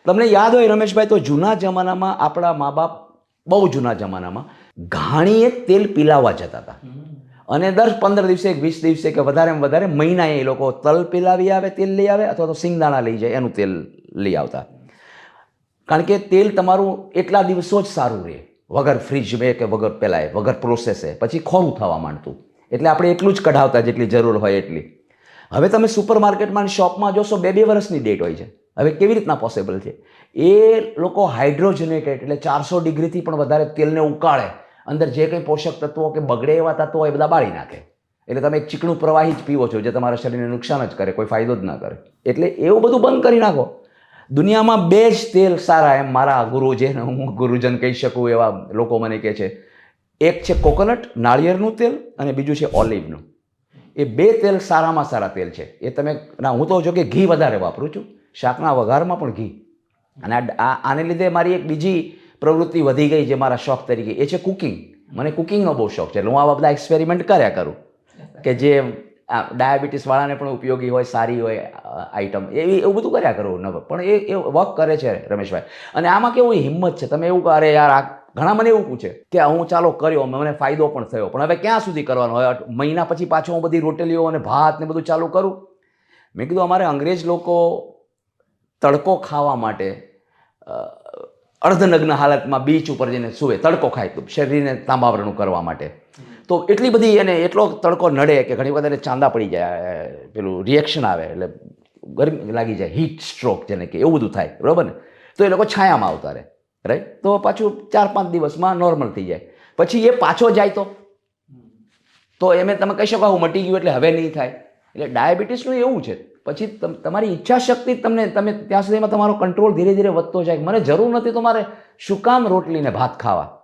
તમને યાદ હોય રમેશભાઈ, તો જૂના જમાનામાં આપણા મા બાપ બહુ જૂના જમાનામાં ઘાણીએ તેલ પીલાવવા જતા હતા, અને દર 15 દિવસે 20 દિવસે કે વધારેમાં વધારે મહિનાએ એ લોકો તલ પીલાવી આવે, તેલ લઈ આવે, અથવા તો સિંગદાણા લઈ જાય, એનું તેલ લઈ આવતા. કારણ કે તેલ તમારું એટલા દિવસો જ સારું રહે, વગર ફ્રીજ કે વગર પેલાય વગર પ્રોસેસે, પછી ખોરું થવા માંડતું. એટલે આપણે એટલું જ કઢાવતા જેટલી જરૂર હોય એટલી. હવે તમે સુપર માર્કેટમાં શોપમાં જોશો 2-2 વર્ષની ડેટ હોય છે. હવે કેવી રીતના પોસિબલ છે? એ લોકો હાઇડ્રોજનેટેડ એટલે 400 ડિગ્રીથી પણ વધારે તેલને ઉકાળે, અંદર જે કંઈ પોષક તત્વો કે બગડે એવા તત્વો હોય એ બધા બાળી નાખે. એટલે તમે એક ચીકણું પ્રવાહી જ પીવો છો, જે તમારા શરીરને નુકસાન જ કરે, કોઈ ફાયદો જ ના કરે. એટલે એવું બધું બંધ કરી નાખો. દુનિયામાં 2 જ તેલ સારા, એમ મારા ગુરુ, જેને હું ગુરુજન કહી શકું એવા લોકો મને કહે છે. એક છે કોકોનટ, નાળિયેરનું તેલ, અને બીજું છે ઓલિવનું. એ 2 તેલ સારામાં સારા તેલ છે. એ તમે હું તો જો કે ઘી વધારે વાપરું છું, શાકના વઘારમાં પણ ઘી. અને આને લીધે મારી એક બીજી પ્રવૃત્તિ વધી ગઈ જે મારા શોખ તરીકે, એ છે કુકિંગ. મને કુકિંગનો બહુ શોખ છે. એટલે હું આવા બધા એક્સપેરિમેન્ટ કર્યા કરું કે જે ડાયાબિટીસવાળાને પણ ઉપયોગી હોય, સારી હોય આઈટમ, એવું બધું કર્યા કરું. પણ એ વર્ક કરે છે રમેશભાઈ. અને આમાં કેવું હિંમત છે. તમે એવું કહો, અરે યાર, ઘણા મને એવું પૂછે કે હું ચાલો કર્યો, મને ફાયદો પણ થયો, પણ હવે ક્યાં સુધી કરવાનો? હવે મહિના પછી પાછો હું બધી રોટલીઓ અને ભાત ને બધું ચાલુ કરું. મેં કીધું, અમારે અંગ્રેજ લોકો તડકો ખાવા માટે અર્ધનગ્ન હાલતમાં બીચ ઉપર જઈને સૂવે, તડકો ખાય શરીરને તાંબાવરણું કરવા માટે. તો એટલી બધી એને એટલો તડકો નડે કે ઘણી વખત એને ચાંદા પડી જાય, પેલું રિએક્શન આવે, એટલે ગરમી લાગી જાય, હીટ સ્ટ્રોક જેને કે, એવું બધું થાય, બરાબર ને? તો એ લોકો છાયામાં આવતા રહે, રાઈટ? તો પાછું 4-5 દિવસમાં નોર્મલ થઈ જાય. પછી એ પાછો જાય તો એમ તમે કહી શકો હું મટી ગયું એટલે હવે નહીં થાય. એટલે ડાયાબિટીસનું એવું છે. પછી તમારી ઈચ્છા શક્તિ તમે ત્યાં સુધીમાં તમારો કંટ્રોલ ધીરે ધીરે વધતો જાય. મને જરૂર નથી તમારે શું કામ રોટલી ને ભાત ખાવા.